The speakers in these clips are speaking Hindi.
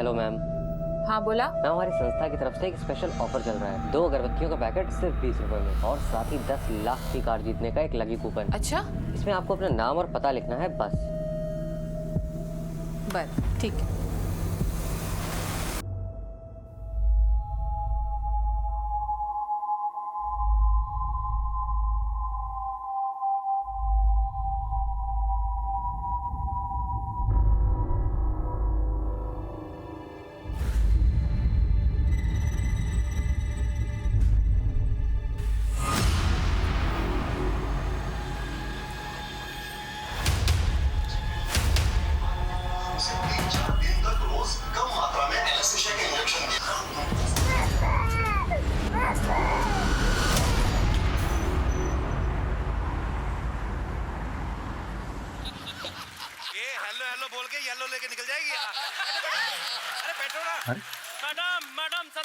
Hello ma'am. हाँ बोला। मैम, हमारी संस्था की तरफ से एक स्पेशल ऑफर चल रहा है। 2 अगरबत्तियों का पैकेट सिर्फ 20 रुपए में, और साथ ही 10 लाख की कार जीतने का एक लकी कूपन। अच्छा, इसमें आपको अपना नाम और पता लिखना है बस। बस ठीक है।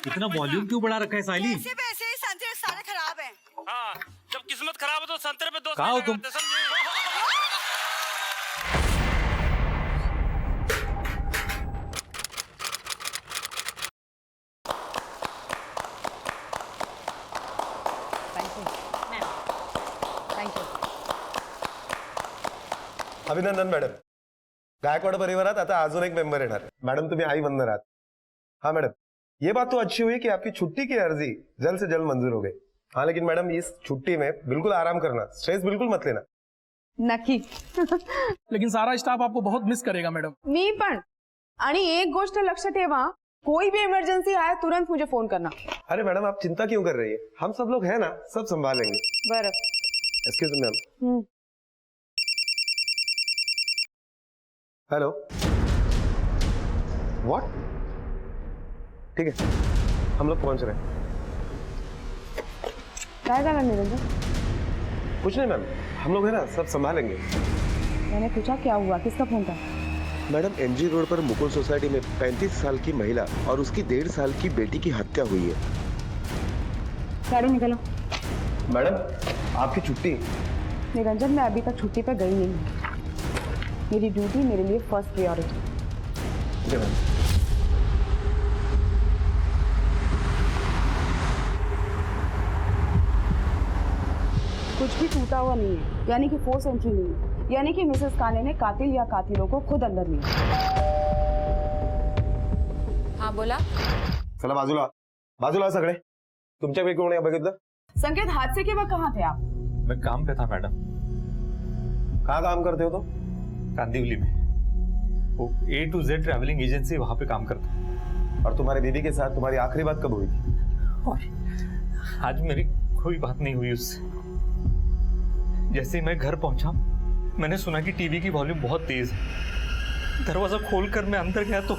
इतना वॉल्यूम क्यों बढ़ा रखा है साइली? पैसे ही संतरे सारे खराब हैं। हाँ, जब किस्मत खराब हो तो संतरे पे दोस्त कहाँ हो तुम? अभिनंदन मॅडम, गायकवाड परिवारात आता अजून एक मेंबर येणार। मॅडम तुम्ही आई बनणार आहात। हाँ मैडम, ये बात तो अच्छी हुई कि आपकी छुट्टी की अर्जी जल्द से जल्द मंजूर हो गई। हाँ लेकिन मैडम इस छुट्टी में बिल्कुल आराम करना, स्ट्रेस बिल्कुल मत लेना। नक्की। लेकिन सारा स्टाफ आपको बहुत मिस करेगा मैडम। मी पण। आणि एक गोष्ट लक्ष ठेवा, कोई भी इमरजेंसी आए तुरंत मुझे फोन करना। अरे मैडम आप चिंता क्यों कर रही है, हम सब लोग हैं ना, सब संभालेंगे। बरं। Excuse me ma'am. Hello, what? ठीक है, हम लोग पहुंच रहे हैं। काय झालं निरंजन? कुछ नहीं मैम, हम लोग है ना, सब संभालेंगे। मैंने पूछा क्या हुआ, किसका फोन था? मैडम एमजी रोड पर मुकुल सोसाइटी में 35 साल की महिला और उसकी 1.5 साल की बेटी की हत्या हुई है। गाड़ी निकलो। मैडम आपकी छुट्टी। निरंजन मैं अभी तक छुट्टी पर गई नहीं हूँ। मेरी ड्यूटी मेरे लिए फर्स्ट प्रायोरिटी। जी मैम। कुछ भी टूटा हुआ नहीं है, यानी कि फोर्स एंट्री नहीं है, यानी कि मिसेस काने ने कातिल या कातिलों को खुद अंदर लिया। हाँ बोला। चला बाजूला, बाजूला सगळे। तुमच्यापैकी कोणी बघितलं? संकेत, हादसे के वक्त कहाँ थे आप? मैं काम पे था मैडम। कहाँ काम करते हो तो? कांदिवली में, वो A to Z travelling agency, वहां पे काम करता हूँ। और तुम्हारी दीदी के साथ तुम्हारी आखिरी बात कब हुई थी? और आज मेरी कोई बात नहीं हुई उससे। जैसे ही मैं घर पहुंचा, मैंने सुना कि टीवी की वॉल्यूम बहुत तेज है। दरवाजा खोलकर मैं अंदर गया तो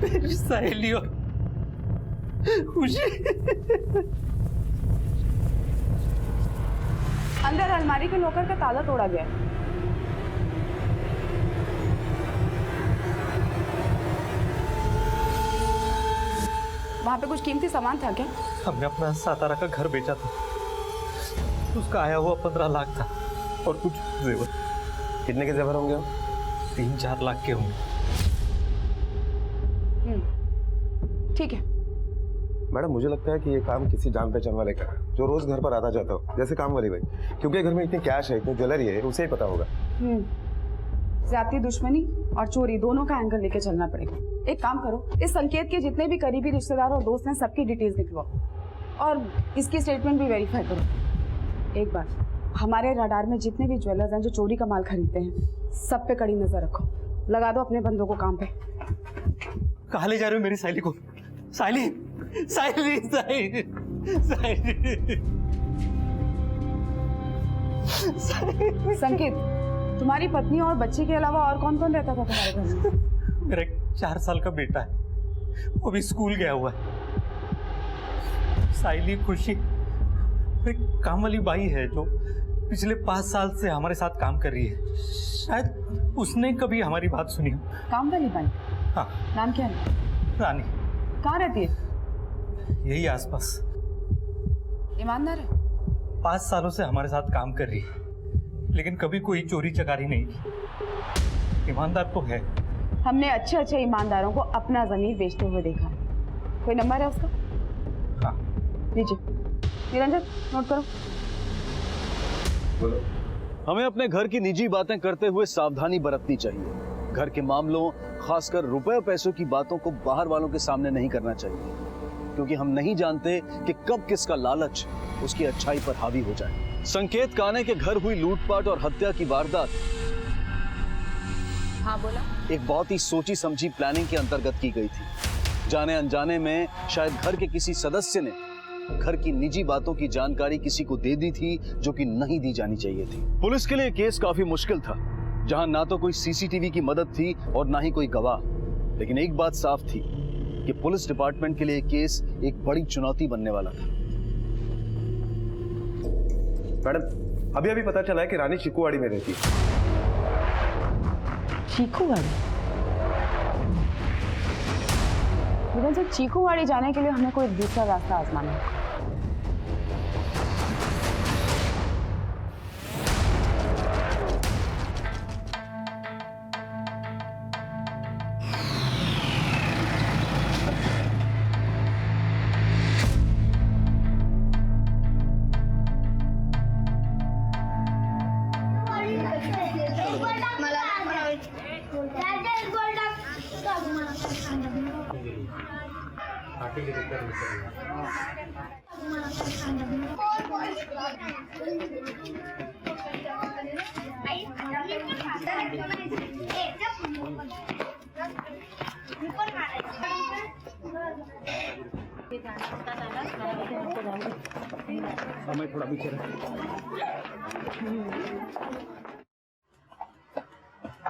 मेरी सहेली और खुशी अंदर अलमारी के लॉकर का ताला तोड़ा गया। वहां पे कुछ कीमती सामान था क्या? हमने अपना सातारा का घर बेचा था, उसका आया हुआ 15 लाख था और कुछ जेवर। कितने के जेवर होंगे? 3-4 लाख के होंगे। ठीक है मैडम, मुझे लगता है कि ये काम किसी जान पहचान वाले का है, जो रोज घर पर आता जाता हो, जैसे काम वाली भाई। क्योंकि घर में इतनी कैश है, इतनी ज्वेलरी है, उसे ही पता होगा। ज्यादती, दुश्मनी और चोरी दोनों का एंगल लेके चलना पड़ेगा। एक काम करो, इस संकेत के जितने भी करीबी रिश्तेदार और दोस्त हैं सबकी डिटेल्स निकलवाओ और इसकी स्टेटमेंट भी वेरीफाई करो। एक बार हमारे रडार में जितने भी ज्वेलर्स हैं जो चोरी का माल खरीदते हैं, सब पे कड़ी नजर रखो। लगा दो अपने बंदों को काम पे। कहाँ ले जा रहे हो मेरी साइली को? साइली, साइली, साइली, साइली। संकेत, तुम्हारी पत्नी और बच्चे के अलावा और कौन कौन रहता था तुम्हारे घर में? मेरा 4 साल का बेटा है, वो भी स्कूल गया हुआ है। साइली, खुशी एक काम वाली बाई है जो पिछले 5 साल से हमारे साथ काम कर रही है। शायद उसने कभी हमारी बात सुनी हो। काम वाली बाई? हाँ। नाम क्या है? रानी। कहाँ रहती है? यही आसपास। ईमानदार है? 5 सालों से हमारे साथ काम कर रही है, लेकिन कभी कोई चोरी चकारी नहीं की। ईमानदार तो है, हमने अच्छे अच्छे ईमानदारों को अपना जमीन बेचते हुए देखा है। कोई नंबर है उसका? हाँ। लीजिए निरंजन, नोट करो। बोलो। हमें अपने घर की निजी बातें करते हुए सावधानी बरतनी चाहिए। घर के मामलों, खासकर रुपए और पैसों की बातों को बाहर वालों के सामने नहीं करना चाहिए, क्योंकि हम नहीं जानते कि कब किसका लालच उसकी अच्छाई पर हावी हो जाए। संकेत काने के घर हुई लूटपाट और हत्या की वारदात हाँ बोला। एक बहुत ही सोची समझी प्लानिंग के अंतर्गत की गई थी। जाने अनजाने में शायद घर के किसी सदस्य ने घर की निजी बातों की जानकारी किसी को दे दी थी, जो कि नहीं दी जानी चाहिए थी। पुलिस के लिए केस काफी मुश्किल था, जहां ना तो कोई सीसीटीवी की मदद थी और ना ही कोई गवाह। लेकिन एक बात साफ थी कि पुलिस डिपार्टमेंट के लिए केस एक बड़ी चुनौती बनने वाला था। मैडम, अभी अभी पता चला है कि रानी चिकूवाड़ी में रहती है। चीकूवाड़ी? निरंजन, चीकूवाड़ी जाने के लिए हमें कोई दूसरा रास्ता आजमाना है।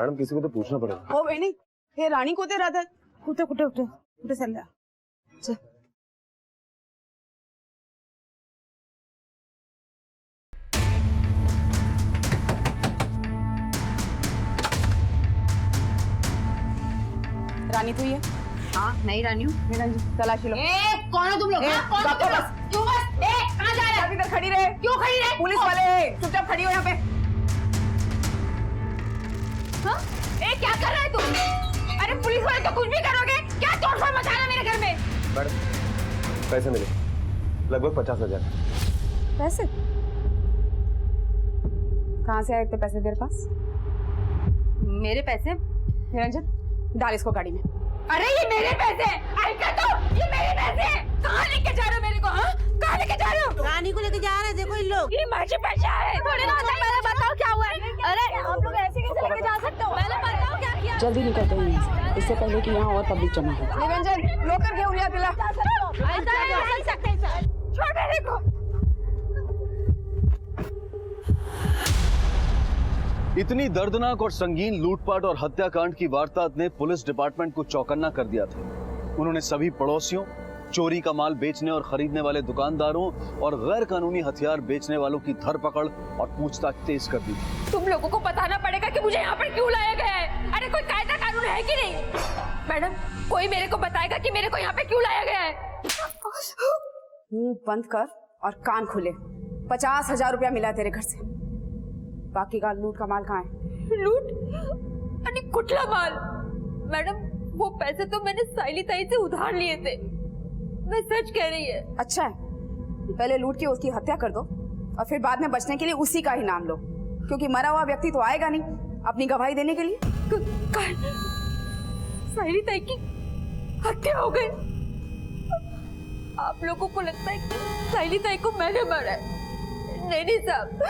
मैडम, किसी को तो पूछना पड़ेगा। हो बहिणी, हे राणी कोते राहतात? कुठे कुठे कुठे कुठे चालल्या? चल. रानी तू ये? हाँ नहीं रानी हूँ। निरंजन, तलाशी लो। कौन हो तुम लोग? कौन हो तुम लोग? क्यों बस? कहाँ जा रहे हो? इधर खड़ी रहे। क्यों खड़ी रहे? पुलिस वाले, चुपचाप खड़ी हो यहाँ पे। हाँ? क्या कर रहे हो तुम? अरे पुलिस वाले तो कुछ भी करोगे? क्या तोड़फोड़ मचा रहे मेरे घर में? मैडम, पैसे मिले लगभग 50,000। पैसे? कहाँ से आए इतने पैसे तेरे पास? मेरे पैसे? निरंजन, डाल इसको गाड़ी में। अरे ये मेरे पैसे! आई क्या तो? ये मेरे पैसे! कहाँ लेके जा रहे हो मेरे को? हाँ? कहाँ लेके जा रहे हो? रानी को लेके जा रहे हैं, देखो इन लोग। ये माझे पैसे है। थोड़ी ना होता है। पहले बताओ क्या हुआ है? अरे आप लोग ऐसे कैसे लेके जा सकते हो? पहले बताओ क्या किया? जल्दी निकलते हैं यहाँ से, इससे पहले कि यहाँ और पब्लिक जमा हो। निरंजन, लोकर घेऊन या तिला। ऐसा नहीं हो सकता सर। छोड़ मेरे को। इतनी दर्दनाक और संगीन लूटपाट और हत्याकांड की वारदात ने पुलिस डिपार्टमेंट को चौकन्ना कर दिया था। उन्होंने सभी पड़ोसियों, चोरी का माल बेचने और खरीदने वाले दुकानदारों और गैर कानूनी हथियार बेचने वालों की धरपकड़ और पूछताछ तेज कर दी थी। तुम लोगों को बताना पड़ेगा कि मुझे यहाँ पर क्यों लाया गया है। अरे कोई कायदा कानून है कि नहीं? मैडम, कोई मेरे को बताएगा कि मेरे को यहाँ पे क्यों लाया गया है? मुंह बंद कर और कान खुले। 50,000 रुपया मिला तेरे घर से। बाकी का लूट का माल कहाँ है? लूट? अरे कुटला माल। मैडम, वो पैसे तो मैंने साइली ताई से उधार लिए थे। मैं सच कह रही है। अच्छा है, पहले लूट के उसकी हत्या कर दो और फिर बाद में बचने के लिए उसी का ही नाम लो, क्योंकि मरा हुआ व्यक्ति तो आएगा नहीं अपनी गवाही देने के लिए। साइली ताई की हत्या हो गई। आप लोगों को लगता है कि साइली ताई को मैंने मारा है? नहीं साहब,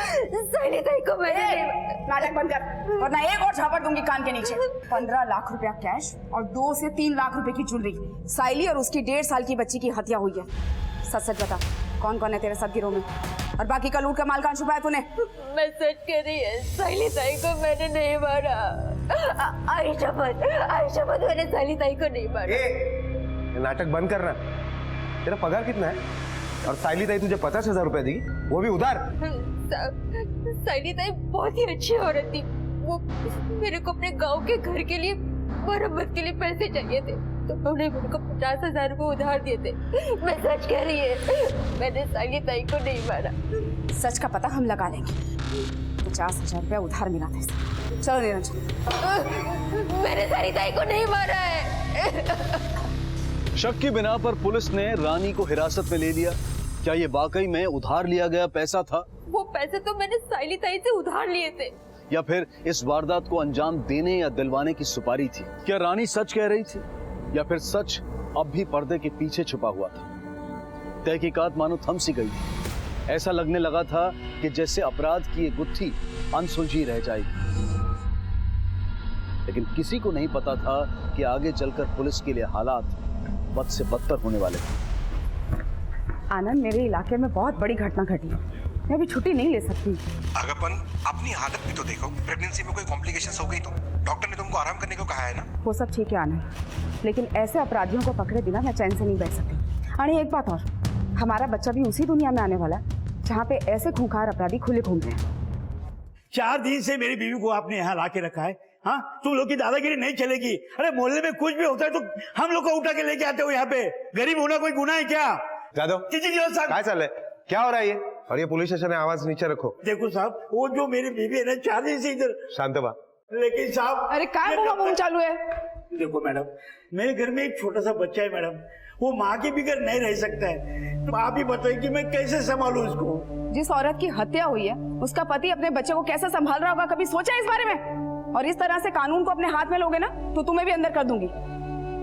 साइली ताई को मैंने नहीं मारा। नाटक बंद कर, वरना एक और झापड़ दूंगी कान के नीचे। 15 लाख रुपया कैश और 2 से 3 लाख रुपए की ज्वेलरी। साइली और उसकी 1.5 साल की बच्ची की हत्या हुई है। सच सच बता, कौन कौन है तेरे साथ गिरोह में? और बाकी का लूट का माल कहाँ छुपाया तूने? मैं सच कह रही है, साइली ताई को मैंने नहीं मारा। आई शपथ मैंने साइली ताई को नहीं मारा। ये नाटक बंद करना। तेरा पगार कितना है? और साइली ताई तुझे 50,000 रुपए देगी, वो भी उधार। साइली ताई बहुत ही अच्छी औरत थी। वो मेरे को अपने गांव के घर के लिए मरम्मत के लिए पैसे चाहिए थे, तो उन्होंने मेरे को 50,000 रुपए उधार दिए थे। मैं सच कह रही है, मैंने साइली ताई को नहीं मारा। सच का पता हम लगा लेंगे। 50,000 रुपया उधार मिला था। चलो नीरज। मैंने सरिताई को नहीं मारा है। शक की बिना पर पुलिस ने रानी को हिरासत में ले लिया। क्या ये वाकई में उधार लिया गया पैसा था? वो पैसे तो मैंने साइली ताई से उधार लिए थे। या फिर इस वारदात को अंजाम देने या दिलवाने की सुपारी थी? क्या रानी सच कह रही थी या फिर सच अब भी पर्दे के पीछे छुपा हुआ था? तहकीकात मानो थम सी गई थी। ऐसा लगने लगा था कि जैसे अपराध की ये गुत्थी अनसुलझी रह जाएगी। लेकिन किसी को नहीं पता था कि आगे चलकर पुलिस के लिए हालात बद से बदतर होने वाले थे। आनंद, मेरे इलाके में बहुत बड़ी घटना घटी है। मैं अभी छुट्टी नहीं ले सकती। अगरपन, अपनी हालत भी तो देखो। प्रेगनेंसी में कोई कॉम्प्लिकेशंस हो गई तो डॉक्टर ने तुमको आराम करने को कहा है ना। वो सब ठीक है आनंद, लेकिन ऐसे अपराधियों को पकड़े बिना मैं चैन से नहीं बैठ सकती। अरे एक बात और, हमारा बच्चा भी उसी दुनिया में आने वाला है जहाँ पे ऐसे खूंखार अपराधी खुले घूम रहे हैं। 4 दिन से मेरी बीवी को आपने यहाँ ला के रखा है। हाँ, तुम लोग की दादागिरी नहीं चलेगी। अरे मोहल्ले में कुछ भी होता है तो हम लोग को उठा के लेके आते हो यहाँ पे। गरीब होना कोई गुनाह है क्या? जादव, क्या चल रहा है? क्या हो रहा है ये? और ये पुलिस स्टेशन है, आवाज नीचे रखो। देखो साहब, वो जो मेरी बीवी है ना 4 दिन से इधर। शांत बा। लेकिन साहब, अरे काय मुंह चालू है? देखो मैडम, मेरे घर में एक छोटा सा बच्चा है मैडम, वो माँ के बगैर नहीं रह सकता है। तो आप ही बताइए कि मैं कैसे संभालूं उसको। जिस औरत की हत्या हुई है उसका पति अपने बच्चे को कैसे संभाल रहा होगा, कभी सोचा इस बारे में? और इस तरह से कानून को अपने हाथ में लोगे ना तो तुम्हें भी अंदर कर दूंगी।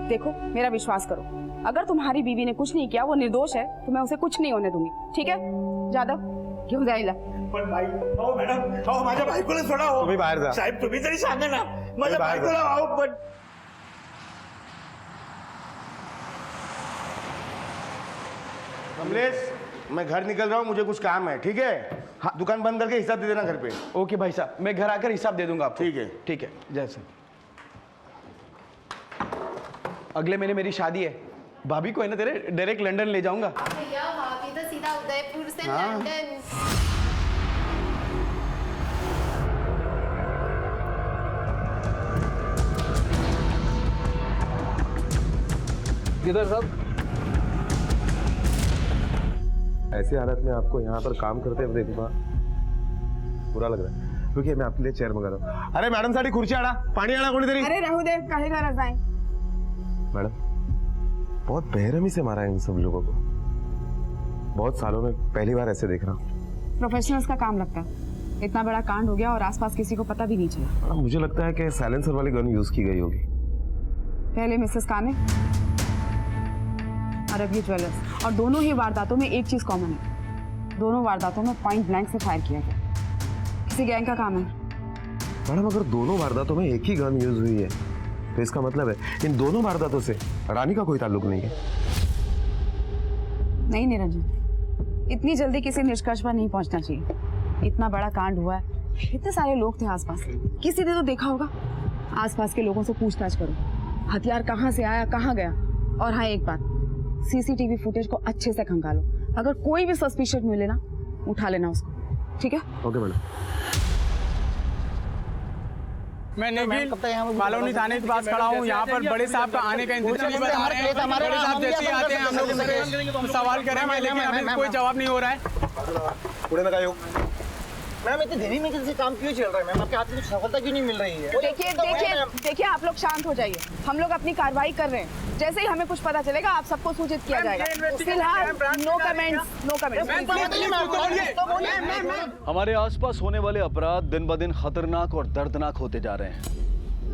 देखो, मेरा विश्वास करो, अगर तुम्हारी बीवी ने कुछ नहीं किया, वो निर्दोष है, तो मैं उसे कुछ नहीं होने दूंगी। ठीक है जादव, घेऊन जायला। पण भाई, आओ मॅडम, आओ माझ्या बायकोला सोडा हो। तुम्ही बाहेर जा साहेब, तुम्ही तरी सांगा ना माझ्या बायकोला। आओ पण कमलेश, मैं घर निकल रहा हूँ, मुझे कुछ काम है। ठीक है? हाँ, दुकान बंद करके हिसाब दे देना घर पे। ओके भाई साहब, मैं घर आकर हिसाब दे दूंगा आपको। ठीक है। ठीक है, जय सर। अगले महीने मेरी शादी है। भाभी को है ना तेरे डायरेक्ट लंदन ले जाऊंगा। भैया, भाभी तो सीधा उदयपुर से लंदन। किधर साहब? ऐसी हालत में आपको यहाँ पर काम करते हुए देखूंगा, बुरा लग रहा है। क्योंकि मैं आपके लिए चेयर मंगा रहा हूँ। अरे मैडम, साड़ी खुर्ची आड़ा, पानी आड़ा कोणी तरी। अरे रहू दे, काहे का रजाई। मैडम, बहुत बेरहमी से मारा है इन सब लोगों को। बहुत सालों में पहली बार ऐसे देख रहा हूँ। प्रोफेशनल्स का काम लगता है। इतना बड़ा कांड हो गया और आसपास किसी को पता भी नहीं चला। मुझे लगता है कि साइलेंसर वाली गन यूज की गई होगी। पहले मिसेस काने और अब ये ज्वेलर्स, और दोनों ही वारदातों में एक चीज कॉमन है, दोनों वारदातों में पॉइंट ब्लैंक से फायर किया गया। किसी गैंग का काम है। मैडम, अगर दोनों वारदातों में एक ही गन यूज हुई है तो इसका मतलब है इन दोनों वारदातों से रानी का कोई ताल्लुक नहीं है। नहीं निरंजन, इतनी जल्दी किसी निष्कर्ष पर नहीं पहुंचना चाहिए। इतना बड़ा कांड हुआ है, इतने सारे लोग थे आसपास, किसी ने तो देखा होगा। आसपास के लोगों से पूछताछ करो, हथियार कहाँ से आया, कहाँ गया। और हाँ, एक बात, सीसीटीवी फुटेज को अच्छे से खंगालो। अगर कोई भी सस्पिशियस मिले ना, उठा लेना उसको। ठीक है? Okay madam. मैं निखिल कॉलोनी थाने के पास खड़ा हूँ। यहाँ पर बड़े साहब का आने का इंतजार बता रहे हैं। बड़े साहब जैसे ही आते हैं हम लोग उनसे सवाल करेंगे, लेकिन अभी कोई जवाब नहीं हो रहा है। पुणे नका येऊ। मैम, इतनी देरी में किसी काम क्यों चल रहा है? मैम, आपके हाथ में कुछ सफलता क्यों नहीं मिल रही है? देखिए आप लोग शांत हो जाइए। हम लोग अपनी कार्रवाई कर रहे हैं। जैसे ही हमें कुछ पता चलेगा आप सबको सूचित किया जाएगा। फिलहाल नो कमेंट्स, नो कमेंट्स। हमारे आसपास होने वाले अपराध दिन ब दिन खतरनाक और दर्दनाक होते जा रहे हैं।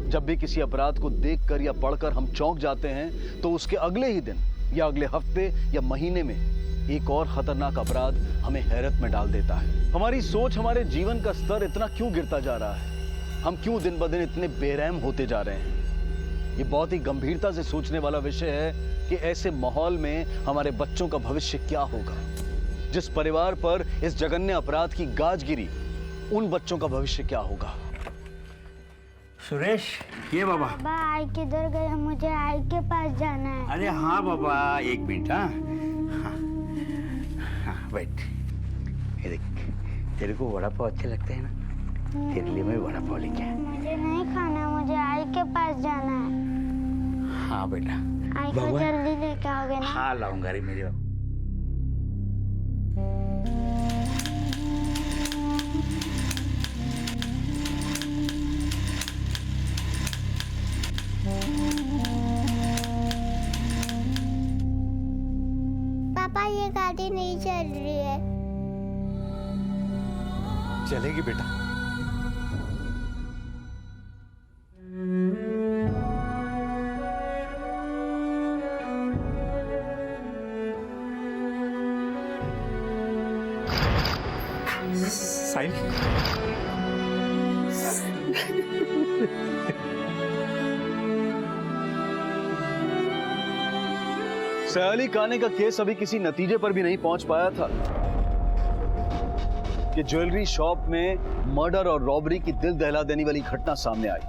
जब भी किसी अपराध को देखकर या पढ़कर हम चौंक जाते हैं तो उसके अगले ही दिन या अगले हफ्ते या महीने में एक और खतरनाक अपराध हमें हैरत में डाल देता है। हमारी सोच, हमारे जीवन का स्तर इतना क्यों गिरता जा रहा है? हम क्यों दिन ब दिन इतने बेरहम होते जा रहे हैं? ये बहुत ही गंभीरता से सोचने वाला विषय है कि ऐसे माहौल में हमारे बच्चों का भविष्य क्या होगा। जिस परिवार पर इस जघन्य अपराध की गाज गिरी, उन बच्चों का भविष्य क्या होगा? सुरेश, ये बाबा। बाबा, आई किधर गए? मुझे आई के पास जाना है। अरे हाँ बाबा, 1 मिनट। हाँ बैठ। ये देख, तेरे को वड़ा पाव अच्छे लगते हैं ना? तेरे लिए मैं वड़ा पाव लेके आया। मुझे नहीं खाना, मुझे आई के पास जाना है। हाँ बेटा। आई को जल्दी लेके आओगे ना? हाँ लाऊंगा रे मेरे बाबा। चलेगी बेटा। साहिल, सयाली काने का केस अभी किसी नतीजे पर भी नहीं पहुंच पाया था कि ज्वेलरी शॉप में मर्डर और रॉबरी की दिल दहला देने वाली घटना सामने आई।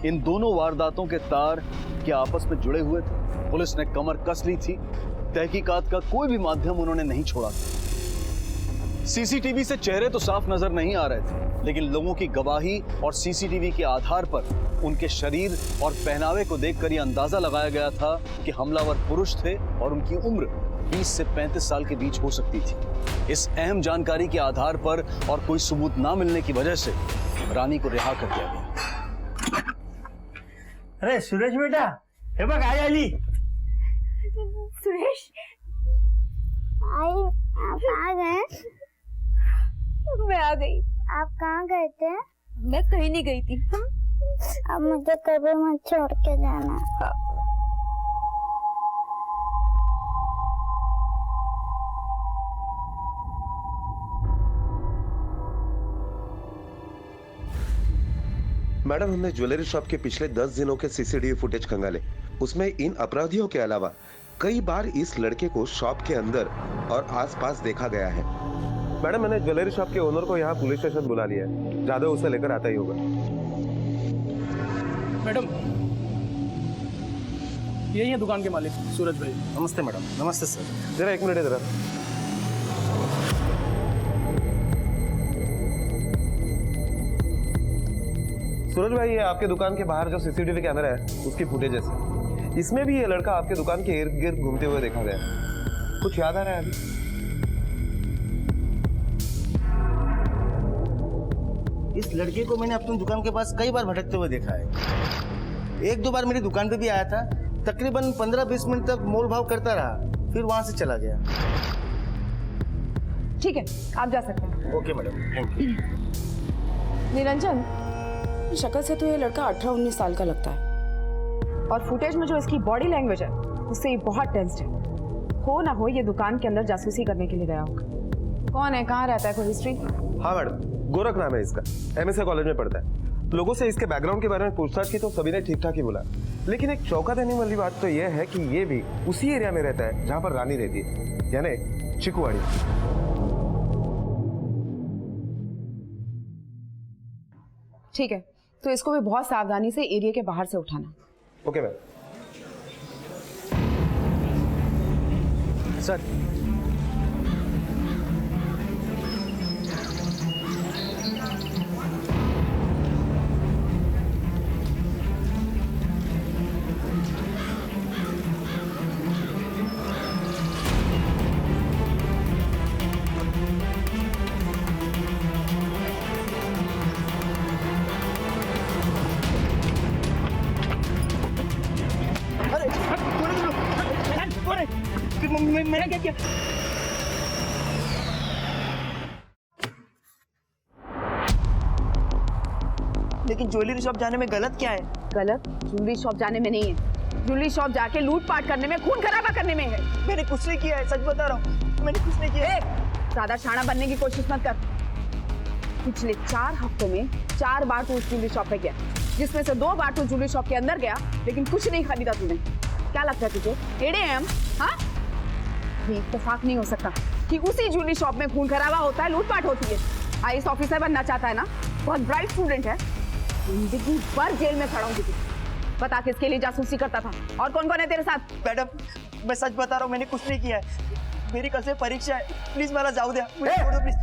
इन दोनों वारदातों के तार क्या आपस में जुड़े हुए थे? पुलिस ने कमर कस ली थी। तहकीकात का कोई भी माध्यम उन्होंने नहीं छोड़ा था। सीसीटीवी से चेहरे तो साफ नजर नहीं आ रहे थे, लेकिन लोगों की गवाही और सीसीटीवी के आधार पर उनके शरीर और पहनावे को देखकर यह अंदाजा लगाया गया था कि हमलावर पुरुष थे और उनकी उम्र 20 से 35 साल के बीच हो सकती थी। इस अहम जानकारी के आधार पर और कोई सबूत ना मिलने की वजह से रानी को रिहा कर दिया गया। अरे सुरेश बेटा, हे बघ आई आली। सुरेश, आई आप आ गए? मैं आ गई। आप कहाँ गए थे? मैं कहीं नहीं गई थी। अब मुझे कभी मत छोड़ के जाना। मैडम, हमने ज्वेलरी शॉप के पिछले 10 दिनों के सीसीटीवी फुटेज खंगाले। उसमें इन अपराधियों के अलावा कई बार इस लड़के को शॉप के अंदर और आसपास देखा गया है। मैडम, मैंने ज्वेलरी शॉप के ओनर को यहाँ पुलिस स्टेशन बुला लिया है। जादव उसे लेकर आता ही होगा। मैडम, यही है दुकान के मालिक सूरज भाई। नमस्ते मैडम। नमस्ते सर। जरा 1 मिनट इधर। सूरज भाई, ये आपके दुकान के बाहर जो सीसीटीवी कैमरा है उसकी फुटेज है। इसमें भी ये लड़का आपके दुकान के इर्द गिर्द घूमते हुए देखा गया। कुछ याद आ रहा है अभी? इस लड़के को मैंने अपनी दुकान के पास कई बार भटकते हुए देखा है। 1-2 बार मेरी दुकान पे भी आया था। तकरीबन 15-20 मिनट तक मोल भाव करता रहा, फिर वहां से चला गया। ठीक है, आप जा सकते हैं। Okay madam, thank you. Niranjan, शक्ल से तो ये लड़का 18-19 साल का लगता है, और फुटेज में जो इसकी बॉडी लैंग्वेज है उससे ये बहुत टेंस्ड है। हो ना हो ये दुकान के अंदर जासूसी करने के लिए गया होगा। कौन है, कहाँ रहता है, कोई हिस्ट्री? हाँ मैडम, गोरख नाम है इसका। MSA कॉलेज में पढ़ता है। लोगों से इसके बैकग्राउंड के बारे में पूछताछ की तो सभी ने ठीक ठाक ही बोला, लेकिन एक चौंका देने वाली बात तो यह है कि ये भी उसी एरिया में रहता है जहाँ पर रानी रहती है, यानी चिकुवाड़ी। ठीक है, तो इसको भी बहुत सावधानी से एरिया के बाहर से उठाना। Okay ma'am. सर, मैंने क्या किया? लेकिन ज्वेलरी शॉप जाने में गलत क्या है? गलत ज्वेलरी शॉप जाने में नहीं है, ज्वेलरी शॉप जाके लूटपाट करने में, खून खराबा करने में है। मैंने कुछ नहीं किया है, सच बता रहा हूँ, मैंने कुछ नहीं किया है। ज्यादा शाना बनने की कोशिश मत कर। पिछले 4 हफ्तों में 4 बार तू उस ज्वेलरी शॉप पे गया, जिसमें से 2 बार तू ज्वेलरी शॉप के अंदर गया, लेकिन कुछ नहीं खरीदा तूने। क्या लगता है तुझे, एड़े हैं हम? हाँ, ये इत्तेफाक नहीं हो सकता कि उसी ज्वेलरी शॉप में खून खराबा होता है, लूटपाट होती है। IAS ऑफिसर बनना चाहता है ना, बहुत ब्राइट स्टूडेंट है, जिंदगी भर जेल में खड़ा हूँ। बता किसके लिए जासूसी करता था और कौन कौन है तेरे साथ? मैडम, मैं सच बता रहा हूँ, मैंने कुछ नहीं किया है। मेरी कल से परीक्षा है, प्लीज मला जाऊ द्या, मुझे छोड़ दो प्लीज।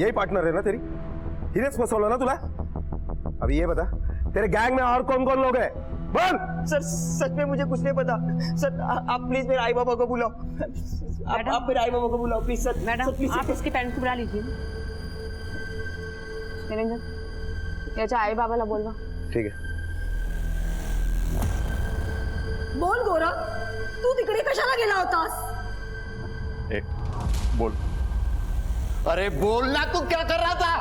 यही पार्टनर है ना तेरी? हिरेस फसवला ना तुला? अभी ये बता, तेरे गैंग में और कौन कौन लोग हैं? बोल। सर, सच में मुझे कुछ नहीं पता। सर, आप प्लीज मेरे आई बाबा को बुलाओ। आप मेरे आई बाबा को बुलाओ प्लीज। सर मैडम, आप इसके पेरेंट्स को बुला लीजिए। निरंजन, याच्या आई बाबाला बोलवा। ठीक है। बोल गोरा, तू तिकडे कशाला गेला? खबरदार। बोल। अरे बोलना, तू क्या कर रहा था?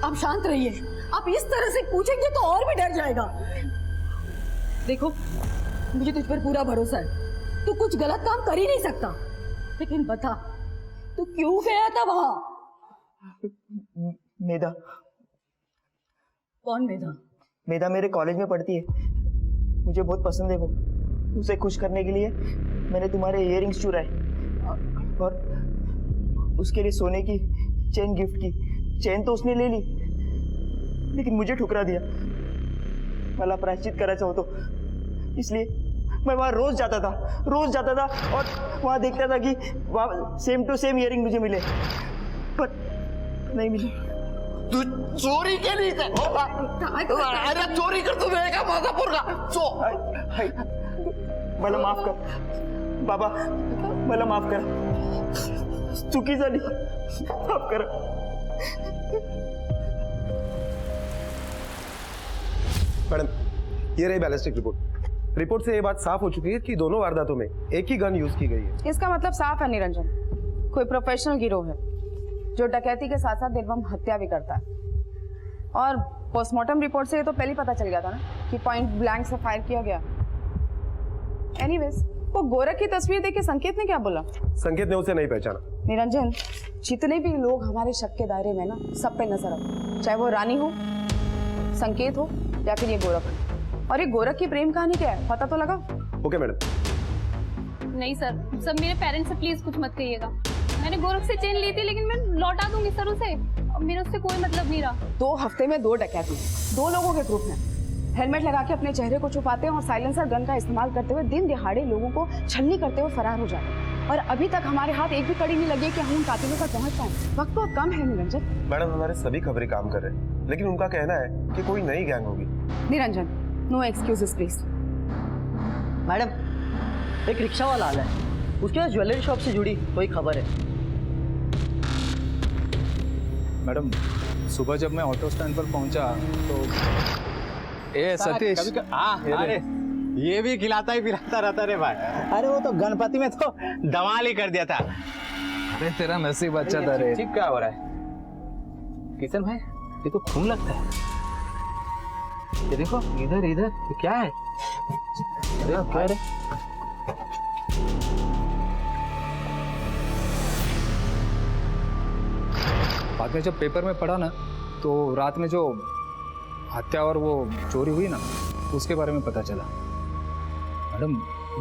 आप शांत रहिए। आप इस तरह से पूछेंगे तो और भी डर जाएगा। देखो, मुझे तुझ पर पूरा भरोसा है। तू कुछ गलत काम कर ही नहीं सकता। लेकिन बता, तू क्यों गया था वहां? मेधा। कौन मेधा? मेधा मेरे कॉलेज में पढ़ती है, मुझे बहुत पसंद है वो। उसे खुश करने के लिए मैंने तुम्हारे इयररिंग्स चुराए और उसके लिए सोने की चेन गिफ्ट की। चेन तो उसने ले ली, लेकिन मुझे ठुकरा दिया। भला प्रायश्चित करना चाहो तो इसलिए मैं वहां रोज जाता था और वहां देखता था कि वहां सेम टू सेम इयररिंग मुझे मिले, पर नहीं मिले। तू चोरी के लिए अरे चोरी कर, तू मेरे माधापुर का मला माफ कर बाबा, मला माफ कर, चुकी झाली, माफ कर। मैडम, ये रही बैलिस्टिक रिपोर्ट से ये बात साफ हो चुकी है कि दोनों वारदातों में एक ही गन यूज की गई है। इसका मतलब साफ है निरंजन, कोई प्रोफेशनल गिरोह है जो डकैती के साथ साथ निर्मम हत्या भी करता है। और पोस्टमार्टम रिपोर्ट से ये तो पहले पता चल गया था ना कि पॉइंट ब्लैंक से फायर किया गया। एनीवेज, वो गोरख की तस्वीर देख के संकेत ने क्या बोला? संकेत ने उसे नहीं पहचाना। निरंजन, जितने भी लोग हमारे शक के दायरे में ना, सब पे नजर रखो, चाहे वो रानी हो, संकेत हो या फिर ये गोरख। और ये गोरख की प्रेम कहानी क्या है, पता तो लगा? Okay madam. नहीं सर, मेरे पेरेंट्स से प्लीज कुछ मत कहिएगा। मैंने गोरख से चेन ली थी, लेकिन मैं लौटा दूंगी सर उसे। मेरा उससे कोई मतलब नहीं रहा। 2 हफ्ते में 2 डकैती, 2 लोगों के ग्रुप में हेलमेट लगा के अपने चेहरे को छुपाते हैं और साइलेंसर गन का इस्तेमाल करते हुए दिन दिहाड़े लोगों को छलनी करते हुए फरार हो जाते हैं। और अभी तक हमारे हाथ एक भी कड़ी नहीं लगी कि हम उन कातिलों तक पहुंच पाए। वक्त बहुत कम है निरंजन। मैडम, हमारे सभी खबरें काम कर रहे हैं, लेकिन उनका कहना है कि कोई नई गैंग होगी। Niranjan, no excuses please. Madam, एक रिक्शा वाला आया है, उसके पास ज्वेलरी शॉप से जुड़ी कोई खबर है? मैडम, सुबह जब मैं ऑटो स्टैंड पर पहुंचा तो सतीश, अरे ये भी खिलाता ही पिलाता रहता रे भाई। अरे वो तो गणपति में तो दवाल ही कर दिया था। अरे तेरा नसीब अच्छा था रे। ठीक क्या हो रहा है किशन भाई? ये तो खून लगता है। ये देखो इधर इधर, ये क्या है? अरे क्या रे? बाद में जब पेपर में पढ़ा ना, तो रात में जो हत्या और वो चोरी हुई ना, उसके बारे में पता चला। मैडम,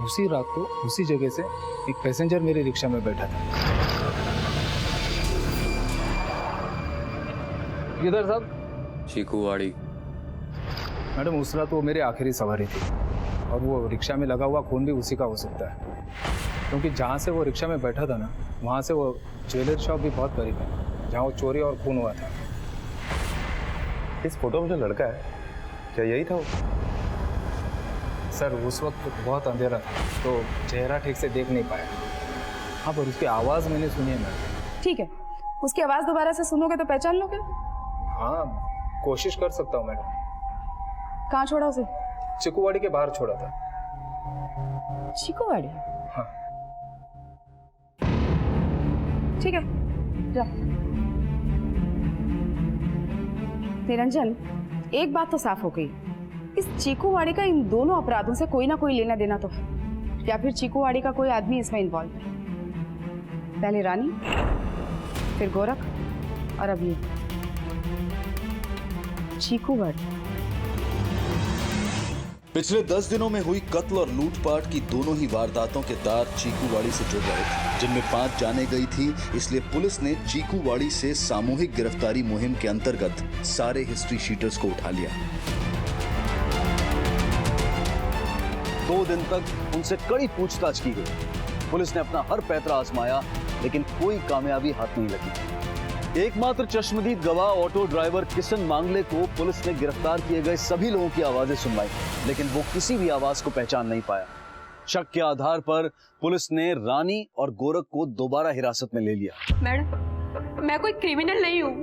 उसी रात को उसी जगह से एक पैसेंजर मेरी रिक्शा में बैठा था। किधर साहब? चीकूवाड़ी। मैडम, उस रात वो मेरी आखिरी सवारी थी और वो रिक्शा में लगा हुआ खून भी उसी का हो सकता है, क्योंकि जहाँ से वो रिक्शा में बैठा था ना, वहाँ से वो ज्वेलरी शॉप भी बहुत करीब है जहाँ वो चोरी और खून हुआ था। इस फोटो में जो लड़का है, क्या यही था वो? सर, उस वक्त बहुत अंधेरा था तो चेहरा ठीक से देख नहीं पाया। हाँ, पर उसकी आवाज़ मैंने सुनी है मैडम। ठीक है, उसकी आवाज़ दोबारा से सुनोगे तो पहचान लोगे? हाँ, कोशिश कर सकता हूँ मैडम। कहाँ छोड़ा उसे? चिकूवाड़ी के बाहर छोड़ा था। चिकूवाड़ी? हाँ। ठीक है, जा। निरंजन, एक बात तो साफ हो गई, इस चीकूवाड़ी का इन दोनों अपराधों से कोई ना कोई लेना देना तो है, या फिर चीकूवाड़ी का कोई आदमी इसमें इन्वॉल्व है। पहले रानी, फिर गोरख और अब ये चीकूवाड़ी। पिछले 10 दिनों में हुई कत्ल और लूटपाट की दोनों ही वारदातों के तार चीकूवाड़ी से जुड़ रहे थे, जिनमें 5 जानें गई थी। इसलिए पुलिस ने चीकूवाड़ी से सामूहिक गिरफ्तारी मुहिम के अंतर्गत सारे हिस्ट्री शीटर्स को उठा लिया। 2 दिन तक उनसे कड़ी पूछताछ की गई। पुलिस ने अपना हर पैतरा आजमाया, लेकिन कोई कामयाबी हाथ नहीं लगी। एकमात्र चश्मदीद गवाह ऑटो ड्राइवर किशन मांगले को पुलिस ने गिरफ्तार किए गए सभी लोगों की आवाजें सुनवाई, लेकिन वो किसी भी आवाज को पहचान नहीं पाया। शक के आधार पर पुलिस ने रानी और गोरख को दोबारा हिरासत में ले लिया। मैडम, मैं कोई क्रिमिनल नहीं हूँ।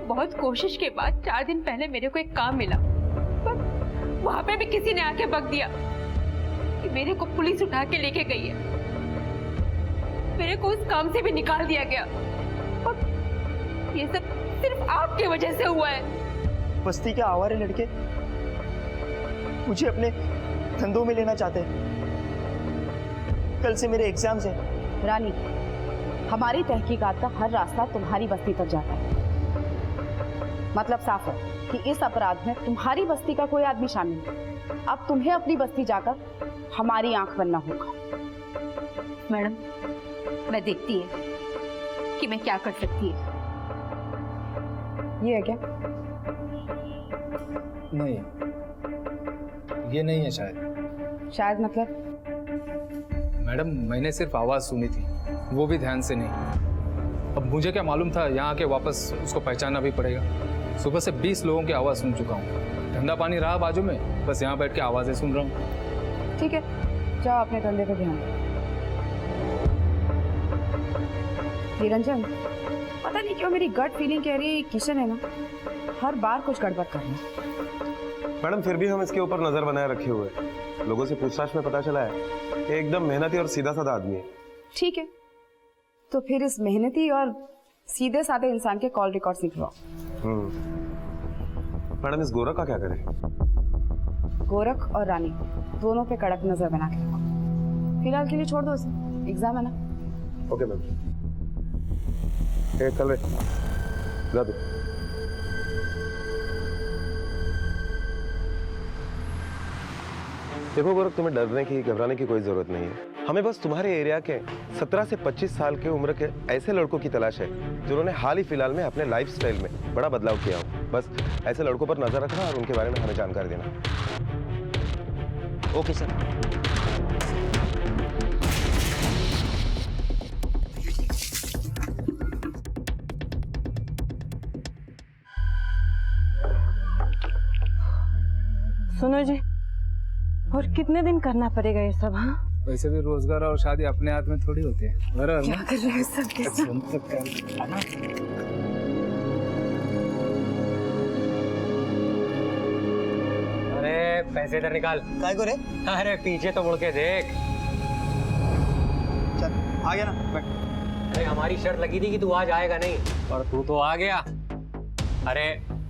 बहुत कोशिश के बाद 4 दिन पहले मेरे को एक काम मिला, पर वहां पे भी किसी ने आके बक दिया कि मेरे को पुलिस उठा के लेके गई है। मेरे को उस काम से भी निकाल दिया गया और ये सब सिर्फ आपकी वजह से हुआ है। बस्ती के आवारे लड़के मुझे अपने धंधों में लेना चाहते हैं। कल से मेरे एग्जाम्स हैं। रानी, हमारी तहकीकात का हर रास्ता तुम्हारी बस्ती तक जाता है। मतलब साफ है कि इस अपराध में तुम्हारी बस्ती का कोई आदमी शामिल है। अब तुम्हें अपनी बस्ती जाकर हमारी आंख बनना होगा। मैडम, मैं देखती है कि मैं क्या कर सकती है। ये है क्या? नहीं, ये नहीं है शायद। शायद मतलब? मैडम, मैंने सिर्फ आवाज सुनी थी, वो भी ध्यान से नहीं। अब मुझे क्या मालूम था यहाँ आके वापस उसको पहचानना भी पड़ेगा। सुबह से 20 लोगों की आवाज सुन चुका हूँ। धंधा पानी रहा बाजू में, बस यहाँ बैठ के आवाजें सुन रहा हूँ। ठीक है, जाओ अपने धंधे पे ध्यान। निरंजन, पता नहीं क्यों मेरी गट फीलिंग कह रही है किशन है ना, हर बार कुछ गड़बड़ कर रहा है। मैडम फिर भी हम इसके ऊपर नजर बनाए रखे हुए हैं। लोगों से पूछताछ में पता चला है कि एकदम मेहनती और सीधा साधा आदमी है। ठीक है, तो फिर इस मेहनती और सीधे साधे इंसान के कॉल रिकॉर्ड निकलवाओ। मैडम, इस गोरख का क्या करें? गोरख और रानी दोनों पे कड़क नजर बना के रखो। फिलहाल के लिए छोड़ दो उसे, एग्जाम है ना। Okay ma'am. चल रे, जा दो। देखो गोरख, तुम्हें डरने की घबराने की कोई जरूरत नहीं है। हमें बस तुम्हारे एरिया के 17 से 25 साल के उम्र के ऐसे लड़कों की तलाश है जिन्होंने हाल ही फिलहाल में अपने लाइफस्टाइल में बड़ा बदलाव किया हो। बस ऐसे लड़कों पर नजर रखना और उनके बारे में हमें जानकारी देना। Okay sir. सुनो जी, और कितने दिन करना पड़ेगा ये सब? हाँ, वैसे भी रोजगार और शादी अपने हाथ में थोड़ी होती है। बराबर क्या कर रहे हो सब के सब? अरे पैसे इधर निकाल। काय को रे? अरे पीछे तो मुड़ के देख। चल आ गया ना, बैठ। अरे हमारी शर्त लगी थी कि तू आज आएगा नहीं, और तू तो आ गया। अरे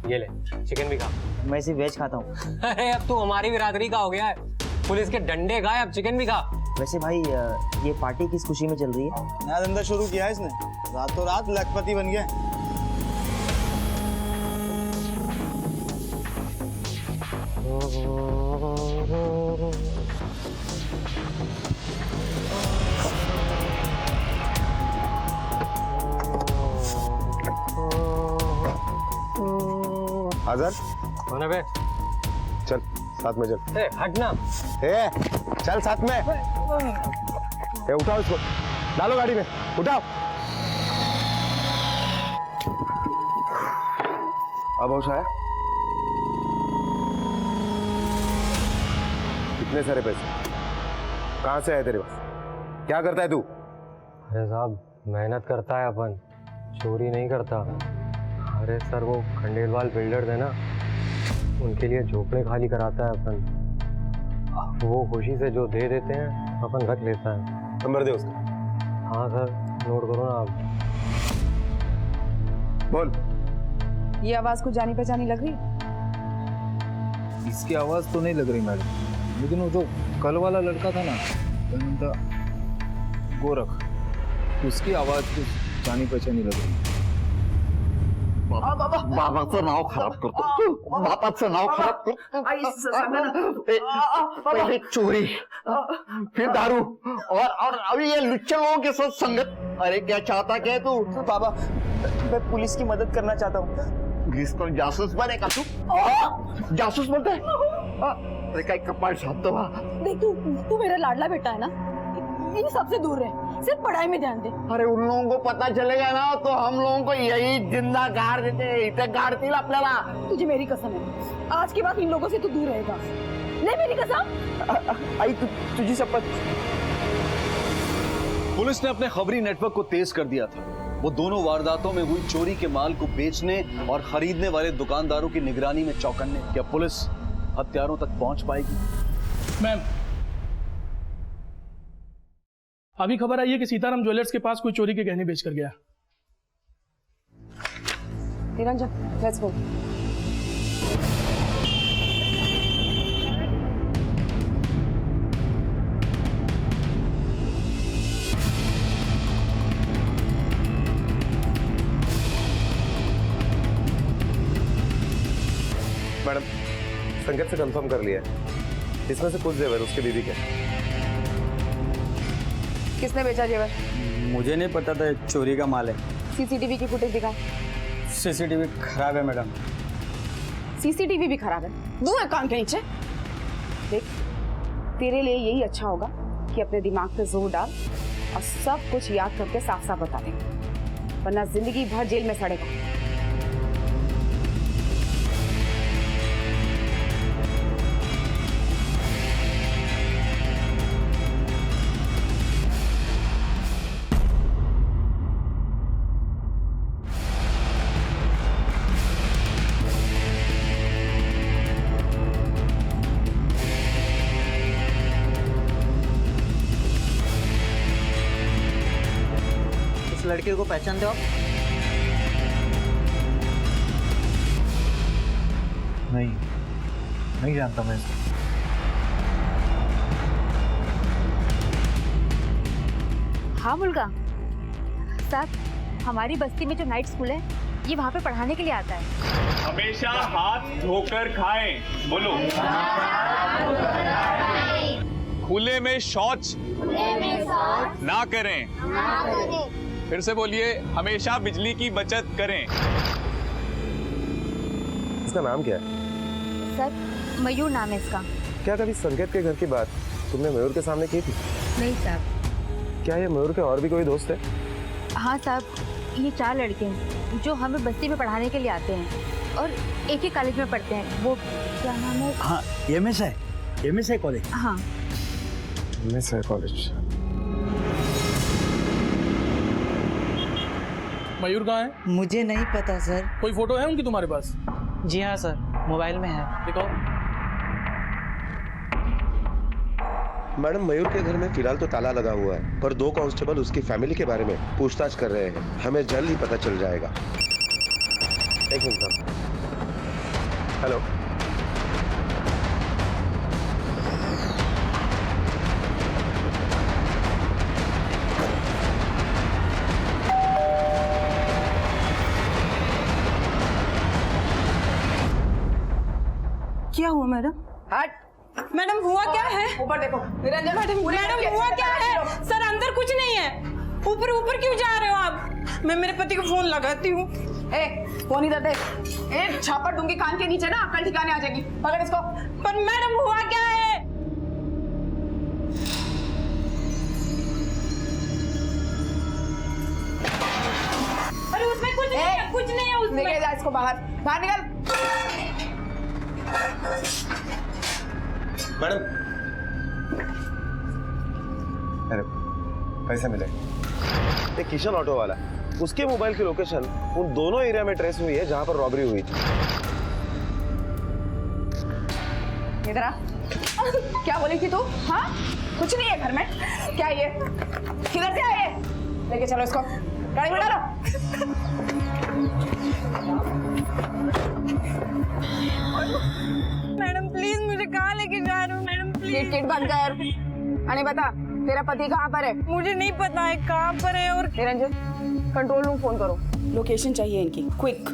ये ले, चिकन भी खा। मैं सिर्फ वेज खाता हूँ। अरे अब तू हमारी बिरादरी का हो गया है। पुलिस के डंडे खाए, अब चिकन भी खा। वैसे भाई, ये पार्टी किस खुशी में चल रही है? नया धंधा शुरू किया है इसने, रातों रात लखपति बन गया। आजाद, कौन बे? चल साथ में चल। हटना। चल साथ में। उठाओ इसको, डालो गाड़ी में, उठाओ। अब होश आया? कितने सारे पैसे कहाँ से आए तेरे पास? क्या करता है तू? अरे साहब, मेहनत करता है अपन, चोरी नहीं करता। अरे सर, वो खंडेलवाल बिल्डर है ना, उनके लिए झोपड़े खाली कराता है अपन। वो खुशी से जो दे देते हैं अपन रख लेता है। नंबर दे उसका। हाँ सर, नोट करो ना आप। बोल। ये आवाज कुछ जानी पहचानी लग रही? इसकी आवाज तो नहीं लग रही मैडम, लेकिन वो जो कल वाला लड़का था ना, था गोरख, उसकी आवाज कुछ जानी पहचानी लग रही। बाबाचं नाव खराब करतो, बापाचं नाव खराब करतो। पहले चोरी, फिर दारू, और अभी ये लुच्चे लोगों के साथ संगत। अरे क्या चाहता क्या है तू? बाबा, मैं पुलिस की मदद करना चाहता हूँ। पुलिस को जासूस बने का तू? जासूस बोलता है? अरे काय कपाळ छापतो बा। देख, तू मेरा लाडला बेटा है ना, इन सबसे दूर रहे, सिर्फ पढ़ाई में ध्यान दे। अरे उन लोगों को पता चलेगा ना तो हम लोगों को यही जिंदा गाड़ देते, इथे गाड़तील आपल्याला। तुझे मेरी कसम है, आज के बाद इन लोगों से तू दूर रहेगा। ले मेरी कसम। आई तुझी शपथ। पुलिस ने अपने खबरी नेटवर्क को तेज कर दिया था। वो दोनों वारदातों में हुई चोरी के माल को बेचने और खरीदने वाले दुकानदारों की निगरानी में चौकन्ने। क्या पुलिस हत्यारों तक पहुंच पाएगी? मैम, अभी खबर आई है कि सीताराम ज्वेलर्स के पास कोई चोरी के गहने बेच कर गया। Niranjan, let's go. मैडम, संकेत से कंफर्म कर लिया है, इसमें से कुछ जेवर उसके बीवी के। किसने बेचा जेवर? मुझे नहीं पता था, चोरी का माल है। सीसीटीवी की फुटेज दिखा। सीसीटीवी खराब है मैडम। सीसीटीवी भी खराब है? दूं एक कान के नीचे। देख, तेरे लिए यही अच्छा होगा कि अपने दिमाग पे जोर डाल और सब कुछ याद करके साफ साफ बता दे, वरना जिंदगी भर जेल में सड़ेगा। लड़के को पहचानते हो आप? नहीं जानता मैं इसको। हाँ मुल्का साहब, हमारी बस्ती में जो नाइट स्कूल है ये वहाँ पे पढ़ाने के लिए आता है। हमेशा हाथ धोकर खाएं। बोलो। खुले में शौच ना करें। फिर से बोलिए, हमेशा बिजली की बचत करें। इसका नाम क्या है? सर, मयूर नाम है इसका। क्या कभी संकेत के घर की बात तुमने मयूर के सामने की थी? नहीं साहब। क्या ये मयूर के और भी कोई दोस्त है? हाँ साहब, ये 4 लड़के हैं जो हमें बस्ती में पढ़ाने के लिए आते हैं और एक ही कॉलेज में पढ़ते हैं। वो क्या नाम है? हाँ, एमएसआई कॉलेज। हाँ, एमएसआई कॉलेज। मयूर कहाँ है? मुझे नहीं पता सर। कोई फोटो है उनकी तुम्हारे पास? जी हाँ सर, मोबाइल में है। दिखाओ। मैडम, मयूर के घर में फिलहाल तो ताला लगा हुआ है, पर 2 कांस्टेबल उसकी फैमिली के बारे में पूछताछ कर रहे हैं। हमें जल्द ही पता चल जाएगा। एक मिनट। हेलो, क्या हुआ मैडम? हट। मैडम हुआ क्या है? ऊपर देखो। निरंजन, मैडम हुआ क्या है? सर अंदर कुछ नहीं है। ऊपर ऊपर क्यों जा रहे हो आप? मैं मेरे पति को फोन लगाती हूँ। ए, फोन इधर दे। एक छापड़ दूंगी कान के नीचे ना, अक्ल ठिकाने आ जाएगी। पकड़ इसको। पर मैडम हुआ क्या है? अरे उसमें कुछ नहीं है, कुछ नहीं है उसमें। लेके जा इसको बाहर, बाहर निकल। मैडम, अरे पैसे मिले। एक किशन ऑटो वाला, उसके मोबाइल की लोकेशन उन दोनों एरिया में ट्रेस हुई है जहां पर रॉबरी हुई थी। इधर आ। क्या बोली थी तू? हाँ, कुछ नहीं है घर में। क्या ये किधर से आए? लेके चलो इसको, गाड़ी में डालो। मैडम प्लीज मुझे कहाँ लेके जा रहे हो? Madam please. गेट बंद कर। अने बता, तेरा पति कहाँ पर है? मुझे नहीं पता है कहाँ पर है। और निरंजन, कंट्रोल रूम फोन करो, लोकेशन चाहिए इनकी, क्विक।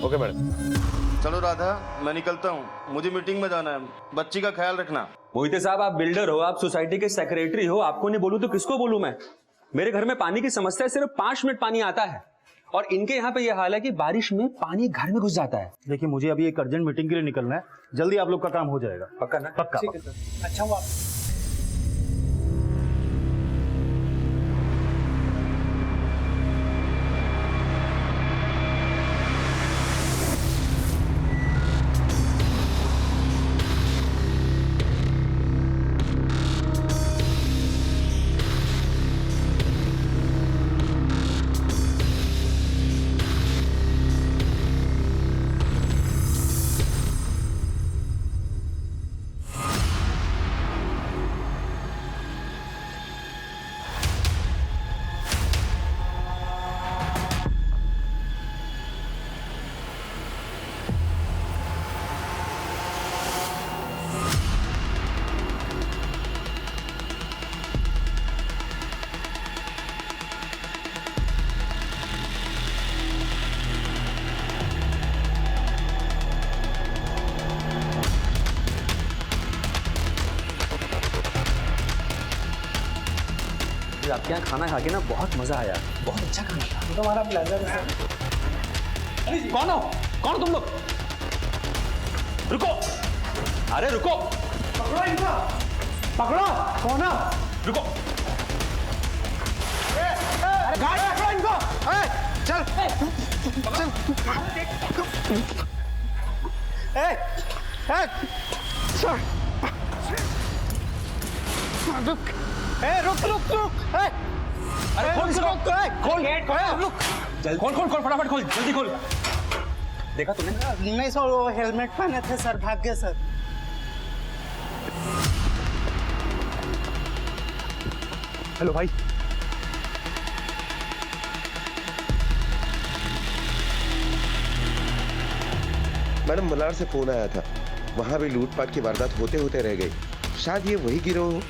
Okay madam. चलो राधा, मैं निकलता हूँ, मुझे मीटिंग में जाना है। बच्ची का ख्याल रखना। मोहिते साहब, आप बिल्डर हो, आप सोसाइटी के सेक्रेटरी हो, आपको नहीं बोलूं तो किसको बोलूं मैं? मेरे घर में पानी की समस्या है, सिर्फ 5 मिनट पानी आता है और इनके यहाँ पे यह हाल है कि बारिश में पानी घर में घुस जाता है। देखिए, मुझे अभी एक अर्जेंट मीटिंग के लिए निकलना है, जल्दी आप लोग का काम हो जाएगा। पक्का ना? पक्का। ठीक है सर। अच्छा हुआ। फिर आपके यहाँ खाना खा के ना बहुत मजा आया, बहुत अच्छा खाना था। तो हमारा प्लेजर है सर। कौन हो? कौन हो तुम लोग? रुको, अरे रुको, पकड़ो इनको, पकड़ो। कौन है? रुको, गाड़ी पकड़ो इनको। चल चल। रुक रुक रुक। अरे खोल इसको, खोल गेट, रुक, खोल खोल खोल, फटाफट खोल, जल्दी खोल। देखा तुमने? नहीं सर, वो हेलमेट पहने थे सर, भाग गए सर। हेलो भाई, मैडम मलार से फोन आया था, वहां भी लूटपाट की वारदात होते होते रह गई। शायद ये वही गिरोह हो।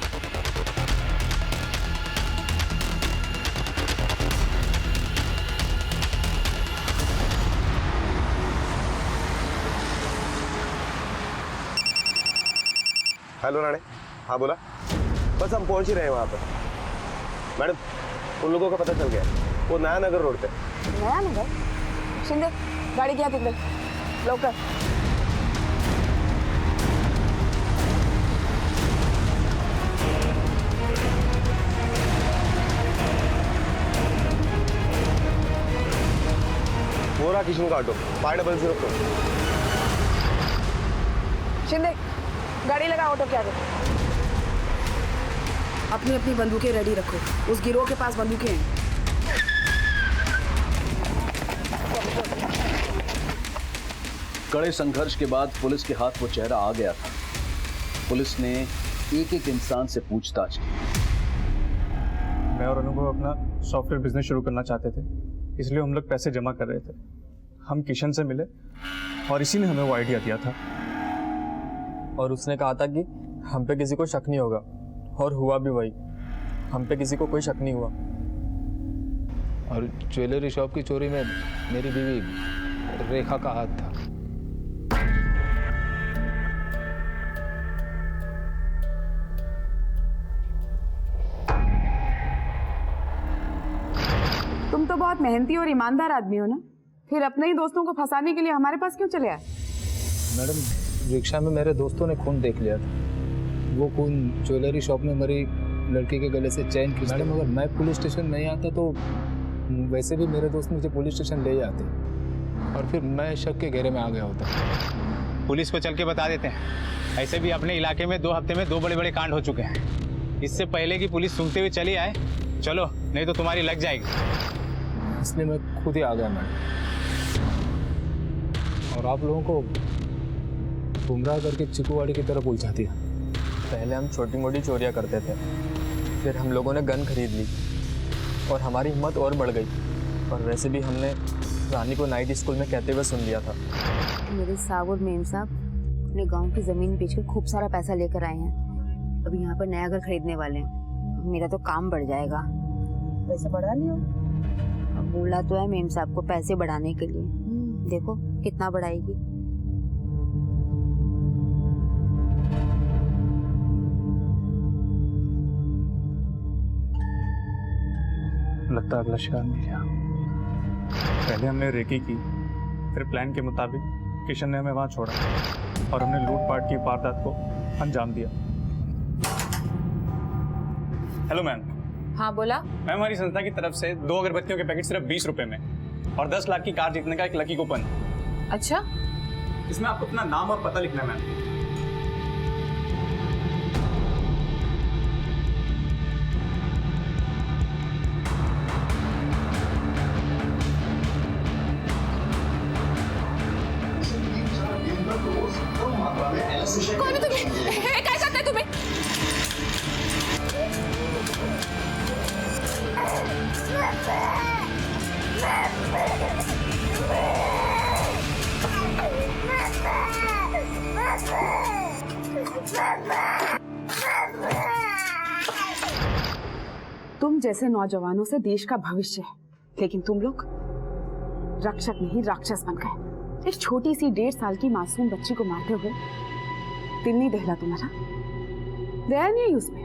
हेलो राणे, हाँ बोला। बस हम पहुंच ही रहे हैं वहां पर। मैडम उन लोगों का पता चल गया, वो नया नगर रोड पे। नया नगर? शिंदे गाड़ी क्या तिकडे लवकर। वो रहा किशन का ऑटो, 500 शिंदे गाड़ी लगा ऑटो के आगे। अपनी अपनी बंदूकें रेडी रखो, उस गिरोह के पास बंदूकें हैं। कड़े संघर्ष के बाद पुलिस के हाथ वो चेहरा आ गया था। पुलिस ने एक एक इंसान से पूछताछ की। मैं और अनुभव अपना सॉफ्टवेयर बिजनेस शुरू करना चाहते थे, इसलिए हम लोग पैसे जमा कर रहे थे। हम किशन से मिले और इसी ने हमें वो आइडिया दिया था। और उसने कहा था कि हम पे किसी को शक नहीं होगा, और हुआ भी वही। हम पे किसी को कोई शक नहीं हुआ। और ज्वेलरी शॉप की चोरी में मेरी बीवी रेखा का हाथ था। तुम तो बहुत मेहनती और ईमानदार आदमी हो ना, फिर अपने ही दोस्तों को फंसाने के लिए हमारे पास क्यों चले आए? मैडम, रिक्शा में मेरे दोस्तों ने खून देख लिया था। वो खून ज्वेलरी शॉप में मरी लड़की के गले से चैन खींचते। मैडम, अगर मैं पुलिस स्टेशन नहीं आता तो वैसे भी मेरे दोस्त मुझे पुलिस स्टेशन ले जाते, और फिर मैं शक के घेरे में आ गया होता। पुलिस को चल के बता देते हैं। ऐसे भी अपने इलाके में 2 हफ्ते में 2 बड़े बड़े कांड हो चुके हैं। इससे पहले कि पुलिस सूंघते हुए चली आए, चलो नहीं तो तुम्हारी लग जाएगी। इसलिए मैं खुद ही आ गया मैडम, और आप लोगों को गुमराह करके चिकूवाड़ी की तरफ उलझा दिया। पहले हम छोटी मोटी चोरियां करते थे, फिर हम लोगों ने गन खरीद ली और हमारी हिम्मत और बढ़ गई। और वैसे भी हमने रानी को नाइट स्कूल में कहते हुए सुन लिया था। मेरे साहब और मेम साहब अपने गांव की जमीन बेचकर खूब सारा पैसा लेकर आए हैं। अभी यहाँ पर नया घर खरीदने वाले हैं। मेरा तो काम बढ़ जाएगा। पैसा बढ़ा लियो। अब बोला तो है मेम साहब को पैसे बढ़ाने के लिए, देखो कितना बढ़ाएगी। लगता है अगला शिकार मिल गया। पहले हमने रेकी की, फिर प्लान के मुताबिक किशन ने हमें वहां छोड़ा और हमने लूटपाट की वारदात को अंजाम दिया। Hello ma'am. हाँ बोला। मैम, हमारी संस्था की तरफ से 2 अगरबत्तियों के पैकेट सिर्फ 20 रुपए में, और 10 लाख की कार जीतने का एक लकी कूपन। अच्छा, इसमें आप अपना नाम और पता लिखना है मैम। कौन है तुम्हें? क्या करता है तुम्हें? तुम जैसे नौजवानों से देश का भविष्य है, लेकिन तुम लोग रक्षक नहीं राक्षस बन गए। एक छोटी सी 1.5 साल की मासूम बच्ची को मारते हुए दिल नहीं दहला तुम्हारा? दया नहीं है उसमें?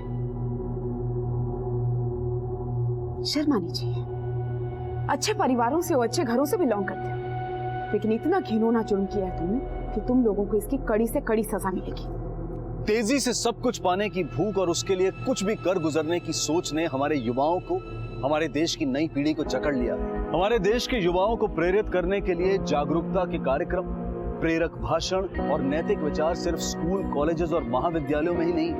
शर्म आनी चाहिए। अच्छे परिवारों से और अच्छे घरों से बिलोंग करते हो, लेकिन इतना घिनौना जुर्म किया है तुमने कि तुम लोगों को इसकी कड़ी से कड़ी सजा मिलेगी। तेजी से सब कुछ पाने की भूख और उसके लिए कुछ भी कर गुजरने की सोच ने हमारे युवाओं को, हमारे देश की नई पीढ़ी को जकड़ लिया। हमारे देश के युवाओं को प्रेरित करने के लिए जागरूकता के कार्यक्रम, प्रेरक भाषण और नैतिक विचार सिर्फ स्कूल, कॉलेजेस और महाविद्यालयों में ही नहीं,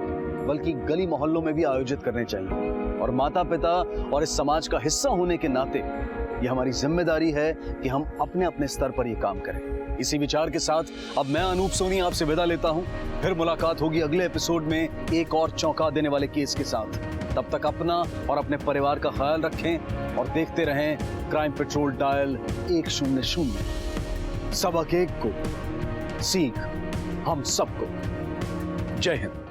बल्कि गली मोहल्लों में भी आयोजित करने चाहिए। और माता पिता और इस समाज का हिस्सा होने के नाते ये हमारी जिम्मेदारी है कि हम अपने अपने स्तर पर ये काम करें। इसी विचार के साथ अब मैं अनूप सोनी आपसे विदा लेता हूं। फिर मुलाकात होगी अगले एपिसोड में एक और चौंका देने वाले केस के साथ। तब तक अपना और अपने परिवार का ख्याल रखें और देखते रहें क्राइम पेट्रोल डायल 100। सबक एक को, सीख हम सबको। जय हिंद।